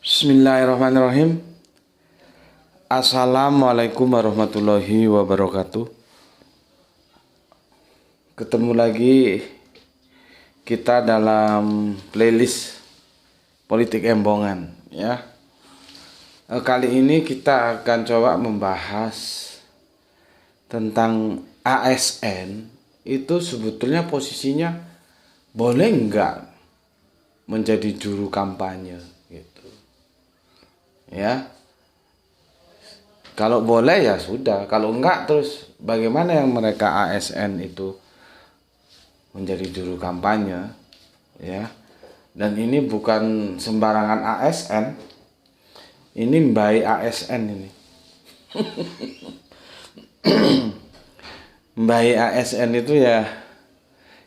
Bismillahirrahmanirrahim. Assalamualaikum warahmatullahi wabarakatuh. Ketemu lagi kita dalam playlist Politik Embongan ya. Kali ini kita akan coba membahas tentang ASN. Itu sebetulnya posisinya boleh nggak menjadi juru kampanye gitu ya. Kalau boleh ya sudah, kalau enggak terus bagaimana yang mereka ASN itu menjadi juru kampanye ya. Dan ini bukan sembarangan ASN, ini Mbak ASN ini. Mbak ASN itu ya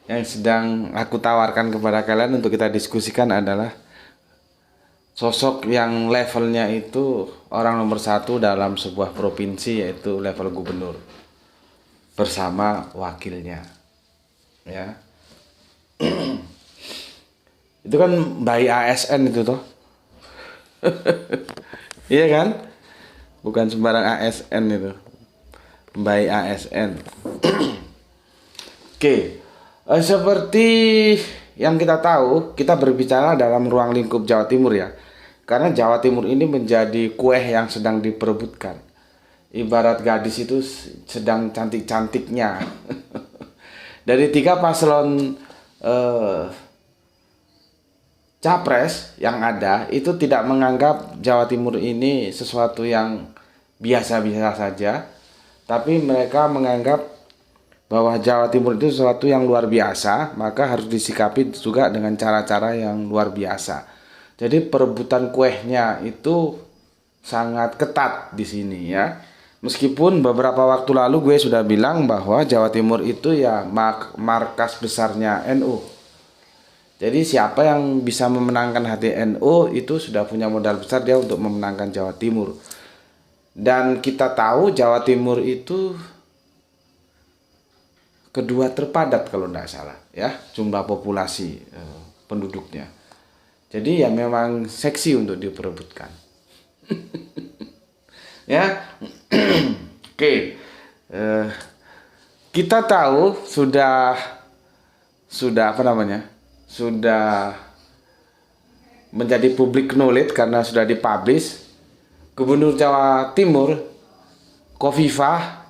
yang sedang aku tawarkan kepada kalian untuk kita diskusikan adalah sosok yang levelnya itu orang nomor satu dalam sebuah provinsi, yaitu level gubernur bersama wakilnya ya. Itu kan bayi ASN itu toh. Iya kan, bukan sembarang ASN itu, bayi ASN. Oke, seperti yang kita tahu, kita berbicara dalam ruang lingkup Jawa Timur ya. Karena Jawa Timur ini menjadi kue yang sedang diperebutkan. Ibarat gadis itu sedang cantik-cantiknya. Dari 3 paslon capres yang ada, itu tidak menganggap Jawa Timur ini sesuatu yang biasa-biasa saja. Tapi mereka menganggap bahwa Jawa Timur itu sesuatu yang luar biasa, maka harus disikapi juga dengan cara-cara yang luar biasa. Jadi perebutan kuehnya itu sangat ketat di sini ya. Meskipun beberapa waktu lalu gue sudah bilang bahwa Jawa Timur itu ya markas besarnya NU. Jadi siapa yang bisa memenangkan hati NU itu sudah punya modal besar dia untuk memenangkan Jawa Timur. Dan kita tahu Jawa Timur itu kedua terpadat kalau tidak salah ya, jumlah populasi penduduknya. Jadi ya memang seksi untuk diperebutkan. Ya. Oke. Kita tahu sudah apa namanya? Sudah menjadi public knowledge karena sudah dipublish, Gubernur Jawa Timur Khofifah,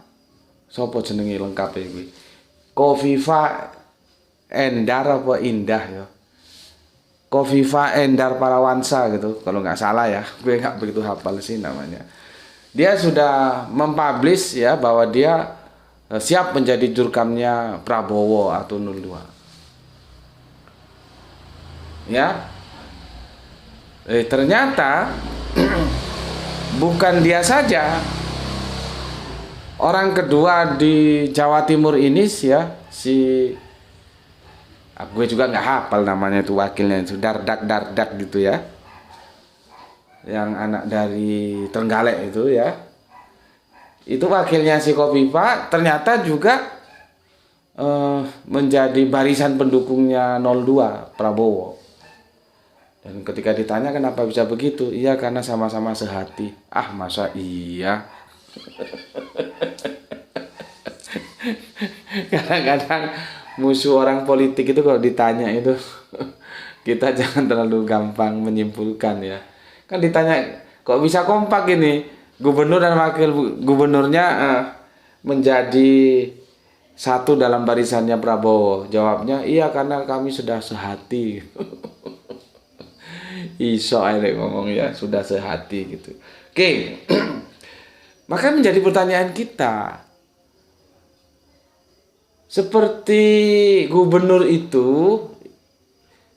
sopo jenenge lengkap iki? Khofifah Endar apa Indah ya? Khofifah Endar Parawansa gitu kalau nggak salah ya, gue nggak begitu hafal sih namanya. Dia sudah mempublish ya bahwa dia siap menjadi jurkamnya Prabowo atau 02 ya. Ternyata bukan dia saja, orang kedua di Jawa Timur ini ya, gue juga nggak hafal namanya itu wakilnya, itu Dardak gitu ya, yang anak dari Trenggalek itu ya. Itu wakilnya si Khofifah ternyata juga menjadi barisan pendukungnya 02 Prabowo. Dan ketika ditanya kenapa bisa begitu, iya karena sama-sama sehati. Ah masa iya. Kadang-kadang musuh orang politik itu kalau ditanya itu kita jangan terlalu gampang menyimpulkan ya. Kan ditanya kok bisa kompak ini gubernur dan wakil gubernurnya menjadi satu dalam barisannya Prabowo. Jawabnya iya karena kami sudah sehati. Iso aja ngomong ya, sudah sehati gitu. Oke. Maka menjadi pertanyaan kita, seperti gubernur itu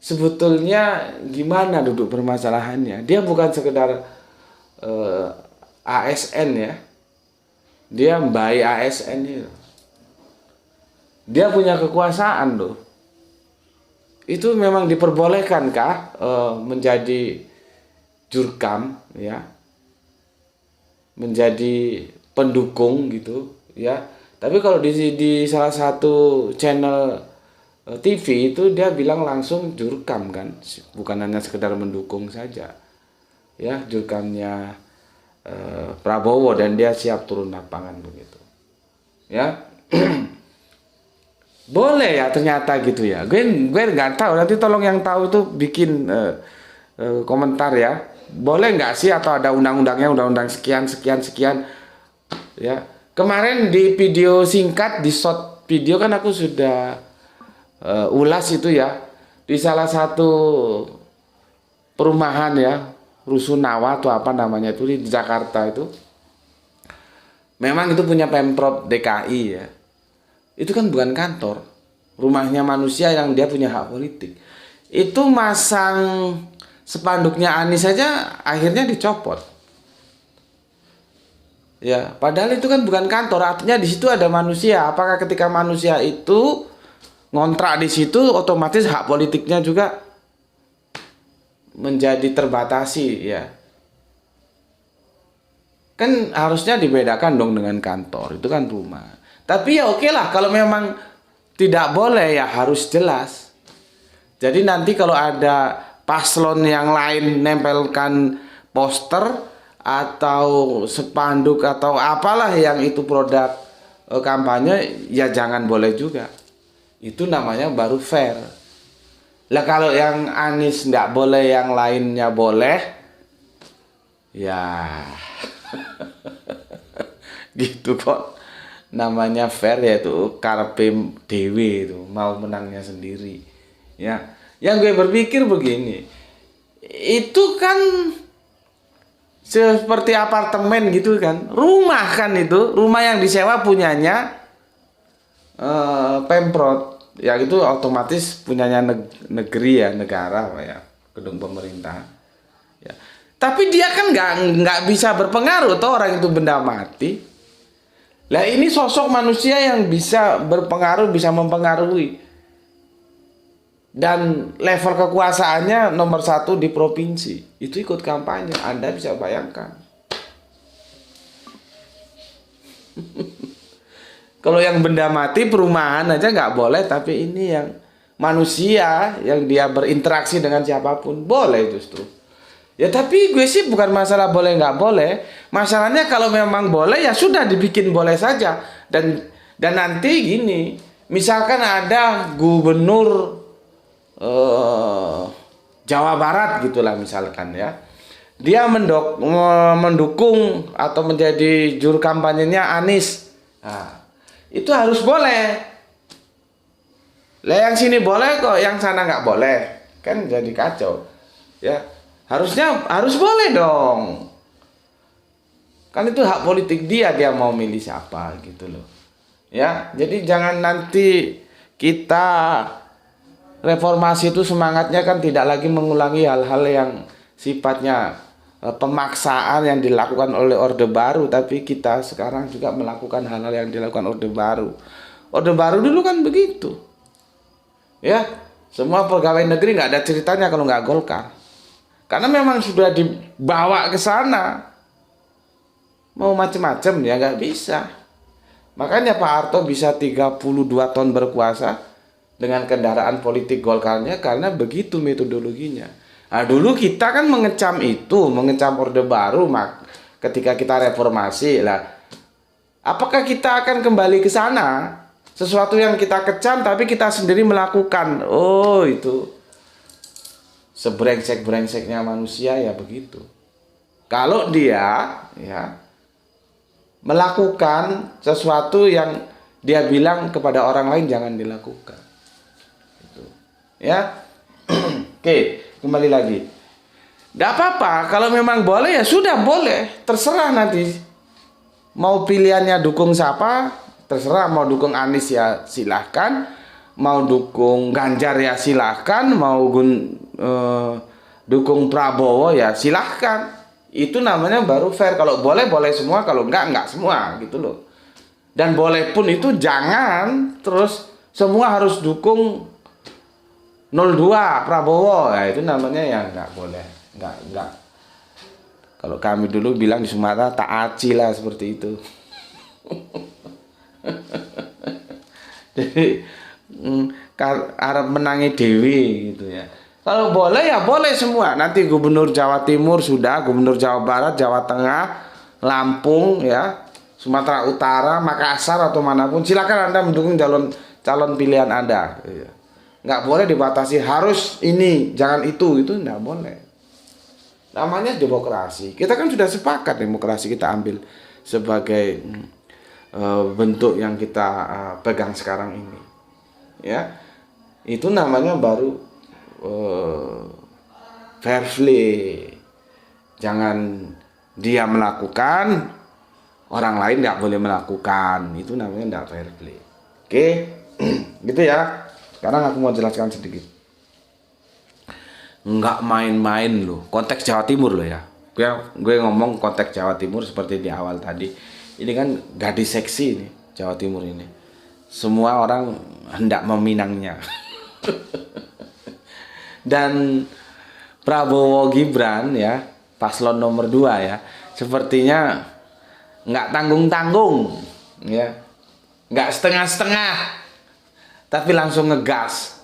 sebetulnya gimana duduk permasalahannya? Dia bukan sekedar ASN ya, dia Mbak ASN itu. Dia punya kekuasaan loh. Itu memang diperbolehkankah menjadi jurkam ya, menjadi pendukung gitu ya. Tapi kalau di salah satu channel TV itu dia bilang langsung jurkam kan, bukan hanya sekedar mendukung saja. ya jurkamnya Prabowo, dan dia siap turun lapangan begitu. Ya. Boleh ya ternyata gitu ya. Gue nggak tahu, nanti tolong yang tahu itu bikin komentar ya. Boleh nggak sih, atau ada undang-undangnya, undang-undang sekian sekian sekian ya. Kemarin di video singkat, di short video kan aku sudah ulas itu ya, di salah satu perumahan ya, Rusunawa atau apa namanya itu, di Jakarta itu. Memang itu punya Pemprov DKI ya. Itu kan bukan kantor, rumahnya manusia yang dia punya hak politik. Itu masang spanduknya Anies saja akhirnya dicopot. Ya, padahal itu kan bukan kantor, artinya di situ ada manusia. Apakah ketika manusia itu ngontrak di situ otomatis hak politiknya juga menjadi terbatasi ya? Kan harusnya dibedakan dong dengan kantor, itu kan rumah. Tapi ya oke lah, kalau memang tidak boleh ya harus jelas. Jadi nanti kalau ada paslon yang lain nempelkan poster atau spanduk atau apalah yang itu produk kampanye, ya jangan boleh juga. Itu namanya baru fair. Lah kalau yang Anies nggak boleh, yang lainnya boleh, ya gitu kok. Namanya fair, yaitu karpe dewe, itu mau menangnya sendiri ya. Yang gue berpikir begini, itu kan seperti apartemen gitu kan, rumah kan, itu rumah yang disewa punyanya Pemprov ya, itu otomatis punyanya negeri ya, negara ya, gedung pemerintah ya. Tapi dia kan nggak bisa berpengaruh toh, orang itu benda mati. Lah ini sosok manusia yang bisa berpengaruh, bisa mempengaruhi. Dan level kekuasaannya nomor 1 di provinsi. Itu ikut kampanye, Anda bisa bayangkan. Kalau yang benda mati, perumahan aja nggak boleh, tapi ini yang manusia, yang dia berinteraksi dengan siapapun, boleh justru. Ya tapi gue sih bukan masalah boleh nggak boleh. Masalahnya kalau memang boleh ya sudah dibikin boleh saja. Dan nanti gini, misalkan ada gubernur Jawa Barat gitulah misalkan ya, dia mendukung atau menjadi juru kampanyenya Anies. Nah, itu harus boleh. Lah yang sini boleh kok, yang sana nggak boleh, kan jadi kacau ya. Harusnya harus boleh dong. Kan itu hak politik dia mau milih siapa gitu loh. Ya, jadi jangan nanti kita reformasi itu semangatnya kan tidak lagi mengulangi hal-hal yang sifatnya pemaksaan yang dilakukan oleh Orde Baru, tapi kita sekarang juga melakukan hal-hal yang dilakukan Orde Baru. Orde Baru dulu kan begitu. Ya, semua pegawai negeri nggak ada ceritanya kalau nggak Golkar. Karena memang sudah dibawa ke sana. Mau macam-macam ya nggak bisa. Makanya Pak Harto bisa 32 tahun berkuasa dengan kendaraan politik Golkarnya karena begitu metodologinya. Nah, dulu kita kan mengecam itu, mengecam Orde Baru ketika kita reformasi lah. Apakah kita akan kembali ke sana? Sesuatu yang kita kecam tapi kita sendiri melakukan. Oh, itu sebrengsek-brengseknya manusia ya begitu. Kalau dia ya melakukan sesuatu yang dia bilang kepada orang lain jangan dilakukan. Itu. Ya. Oke, kembali lagi. Tidak apa-apa, kalau memang boleh ya sudah boleh, terserah nanti. Mau pilihannya dukung siapa, terserah. Mau dukung Anies ya silahkan, mau dukung Ganjar ya silahkan, mau dukung Prabowo ya silahkan. Itu namanya baru fair. Kalau boleh boleh semua, kalau enggak semua gitu loh. Dan boleh pun itu jangan terus semua harus dukung 02 Prabowo. Ya itu namanya ya enggak boleh. Enggak. Kalau kami dulu bilang di Sumatera taati lah seperti itu. Jadi Arab menangi dewi gitu ya. Kalau boleh ya boleh semua. Nanti gubernur Jawa Timur sudah, gubernur Jawa Barat, Jawa Tengah, Lampung ya, Sumatera Utara, Makassar atau manapun, silakan Anda mendukung calon pilihan Anda. Nggak boleh dibatasi harus ini, jangan itu nggak boleh. Namanya demokrasi. Kita kan sudah sepakat demokrasi kita ambil sebagai bentuk yang kita pegang sekarang ini. Ya, itu namanya baru fair play. Jangan dia melakukan, orang lain nggak boleh melakukan. Itu namanya nggak fair play. Oke, gitu ya. Sekarang aku mau jelaskan sedikit. Nggak main-main loh. Konteks Jawa Timur loh ya. Gue ngomong konteks Jawa Timur seperti di awal tadi. Ini kan gadis seksi nih, Jawa Timur ini. Semua orang hendak meminangnya. Dan Prabowo Gibran ya, paslon nomor 2 ya, sepertinya nggak tanggung-tanggung ya, nggak setengah-setengah, tapi langsung ngegas.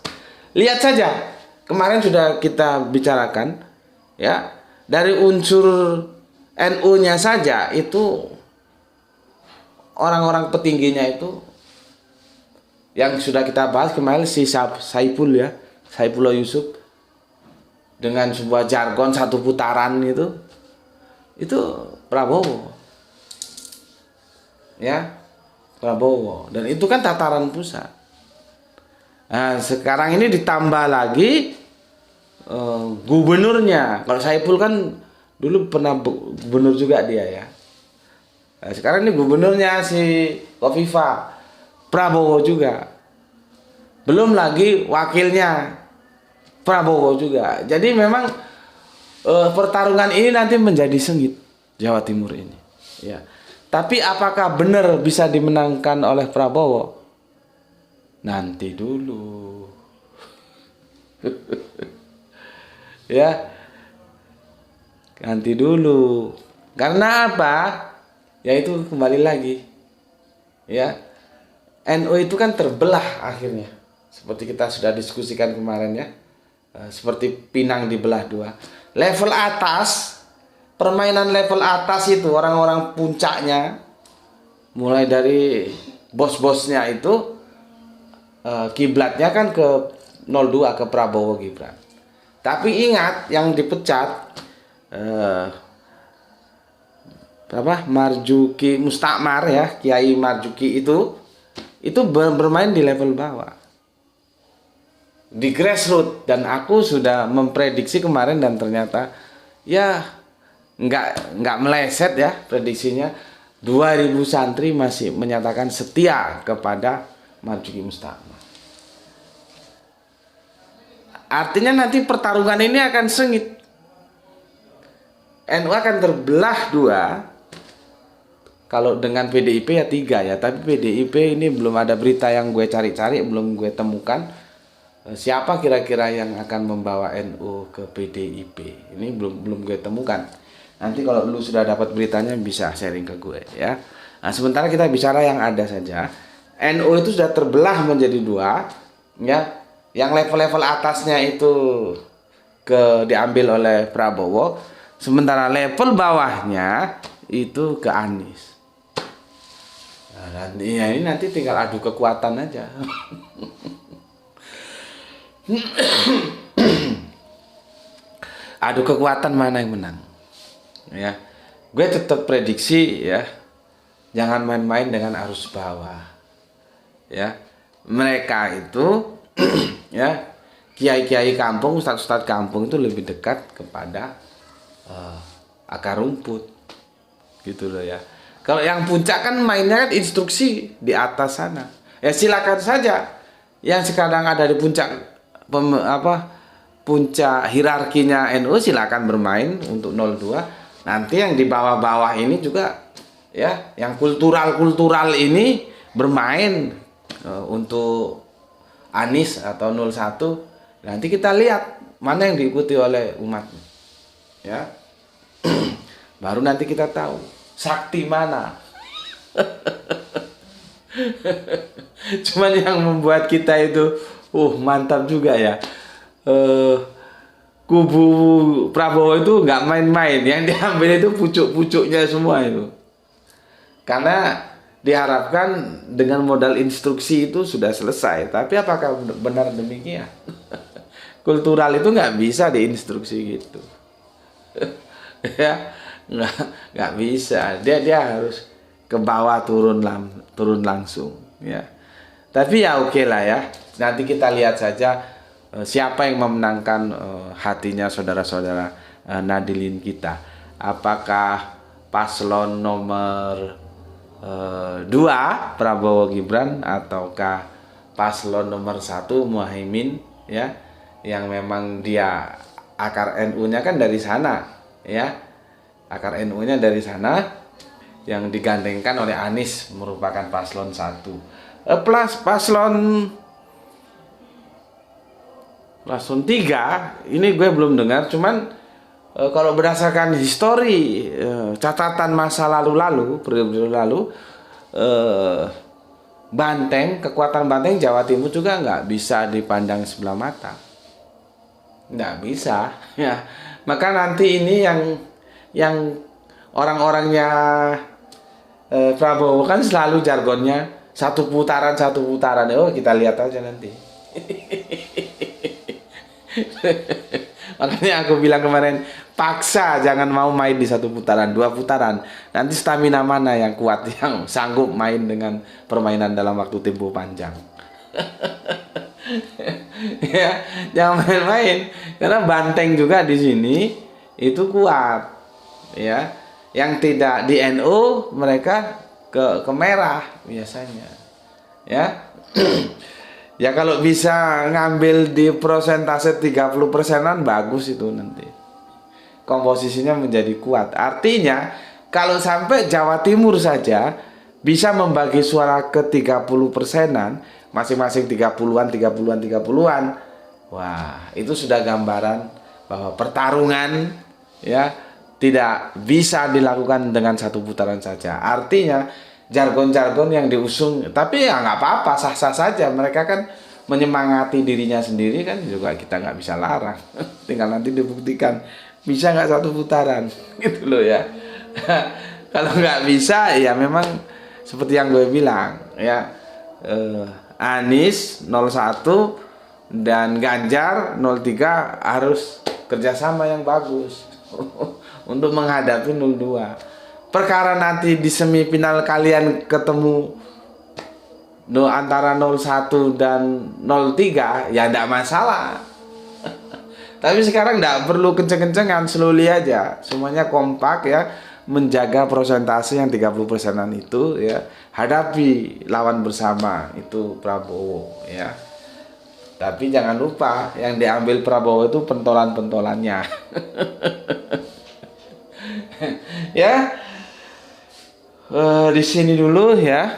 Lihat saja, kemarin sudah kita bicarakan ya, dari unsur NU-nya saja itu orang-orang petingginya itu yang sudah kita bahas kemarin, si Saiful ya, Saifullah Yusuf, dengan sebuah jargon 1 putaran itu Prabowo ya, Prabowo, dan itu kan tataran pusat. Nah, sekarang ini ditambah lagi gubernurnya. Kalau Saiful kan dulu pernah gubernur juga dia ya. Nah, sekarang ini gubernurnya si Kofifa, Prabowo juga. Belum lagi wakilnya, Prabowo juga. Jadi memang pertarungan ini nanti menjadi sengit Jawa Timur ini. Ya. Tapi apakah benar bisa dimenangkan oleh Prabowo? Nanti dulu. Ya. Nanti dulu. Karena apa? Ya itu kembali lagi. Ya. NU itu kan terbelah akhirnya. Seperti kita sudah diskusikan kemarin ya. Seperti pinang dibelah 2. Level atas, permainan level atas itu orang-orang puncaknya, mulai dari bos-bosnya itu kiblatnya kan ke 02, ke Prabowo Gibran. Tapi ingat yang dipecat Marzuki Mustakmar ya, Kiai Marzuki itu bermain di level bawah, di grassroots. Dan aku sudah memprediksi kemarin dan ternyata ya nggak meleset ya prediksinya. 2000 santri masih menyatakan setia kepada Marzuki Mustakmar. Artinya nanti pertarungan ini akan sengit. NU akan terbelah 2. Kalau dengan PDIP ya 3 ya. Tapi PDIP ini belum ada berita yang gue cari-cari, belum gue temukan. Siapa kira-kira yang akan membawa NU ke PDIP? Ini belum gue temukan. Nanti kalau lu sudah dapat beritanya bisa sharing ke gue ya. Nah, sementara kita bicara yang ada saja. NU itu sudah terbelah menjadi 2 ya. Yang level-level atasnya itu diambil oleh Prabowo, sementara level bawahnya itu ke Anies. Nah, ini nanti tinggal adu kekuatan aja. Adu kekuatan mana yang menang ya. Gue tetap prediksi ya, jangan main-main dengan arus bawah ya. Mereka itu ya, kiai-kiai kampung, ustadz-ustadz kampung itu lebih dekat kepada akar rumput gitu loh ya. Kalau yang puncak kan mainnya kan instruksi di atas sana ya. Silakan saja yang sekarang ada di puncak puncak hierarkinya NU silakan bermain untuk 02. Nanti yang di bawah-bawah ini juga ya, yang kultural ini bermain untuk Anies atau 01. Nanti kita lihat mana yang diikuti oleh umat ya. Baru nanti kita tahu sakti mana. Cuman yang membuat kita itu mantap juga ya, kubu Prabowo itu nggak main-main, yang diambil itu pucuk-pucuknya semua itu. Karena diharapkan dengan modal instruksi itu sudah selesai, tapi apakah benar demikian? Kultural itu nggak bisa diinstruksi gitu. Ya, nggak bisa. Dia harus ke bawah turun langsung. Ya, tapi ya oke lah ya. Nanti kita lihat saja siapa yang memenangkan hatinya saudara-saudara Nadilin kita. Apakah paslon nomor 2 Prabowo Gibran ataukah paslon nomor 1 Muhaimin, ya, yang memang dia akar NU-nya kan dari sana, ya, akar NU-nya dari sana, yang digandengkan oleh Anies merupakan paslon 1. Plus paslon 3 ini gue belum dengar, cuman kalau berdasarkan histori catatan masa lalu periode lalu, kekuatan Banteng Jawa Timur juga nggak bisa dipandang sebelah mata, nggak bisa ya. Maka nanti ini yang orang-orangnya Prabowo kan selalu jargonnya satu putaran. Oh, kita lihat aja nanti. Makanya aku bilang kemarin, paksa jangan mau main di 1 putaran, 2 putaran. Nanti stamina mana yang kuat, yang sanggup main dengan permainan dalam waktu tempo panjang. Ya, jangan main-main, karena Banteng juga di sini itu kuat. Ya, yang tidak di NU mereka ke merah biasanya. Ya. Ya kalau bisa ngambil di persentase 30%-an bagus itu nanti. Komposisinya menjadi kuat. Artinya kalau sampai Jawa Timur saja bisa membagi suara ke 30%-an, masing-masing 30-an. Wah, itu sudah gambaran bahwa pertarungan ya tidak bisa dilakukan dengan 1 putaran saja. Artinya jargon-jargon yang diusung, tapi ya nggak apa-apa, sah-sah saja. Mereka kan menyemangati dirinya sendiri kan, juga kita nggak bisa larang. Tinggal nanti dibuktikan bisa nggak 1 putaran, gitu loh ya. Kalau nggak bisa, ya memang seperti yang gue bilang ya, Anies 01 dan Ganjar 03 harus kerjasama yang bagus untuk menghadapi 02. Perkara nanti di semifinal kalian ketemu antara 01 dan 03, ya tidak masalah. Tapi sekarang tidak perlu kenceng-kencengan, slowly aja. Semuanya kompak ya, menjaga persentase yang 30%-an itu ya. Hadapi lawan bersama itu Prabowo ya. Tapi jangan lupa yang diambil Prabowo itu pentolan-pentolannya. Ya. Di sini dulu ya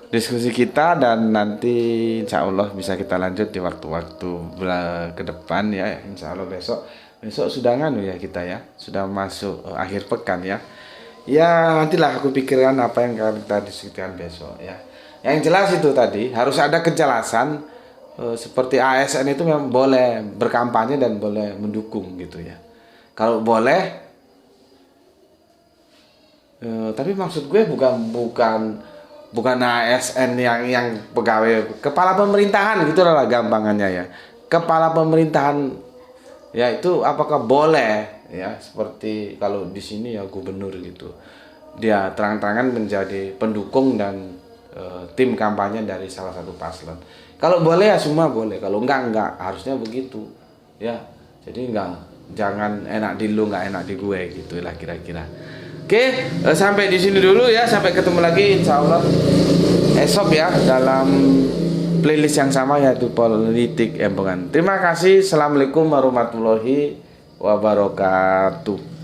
diskusi kita, dan nanti insya Allah bisa kita lanjut di waktu-waktu ke depan ya. Insya Allah besok sudah nganu ya kita ya, sudah masuk akhir pekan ya. Ya nantilah aku pikirkan apa yang akan kita diskusikan besok ya. Yang jelas itu tadi harus ada kejelasan, seperti ASN itu memang boleh berkampanye dan boleh mendukung gitu ya. Kalau boleh. Tapi maksud gue bukan ASN yang pegawai kepala pemerintahan gitu lah gampangannya ya. Kepala pemerintahan ya itu apakah boleh ya, seperti kalau di sini ya gubernur gitu. Dia terang-terangan menjadi pendukung dan tim kampanye dari salah satu paslon. Kalau boleh ya semua boleh, kalau enggak harusnya begitu. Ya. Jadi jangan enak di lu enggak enak di gue gitu lah kira-kira. Oke, sampai di sini dulu ya. Sampai ketemu lagi insya Allah esok ya dalam playlist yang sama, yaitu Politik Empongan. Terima kasih. Assalamualaikum warahmatullahi wabarakatuh.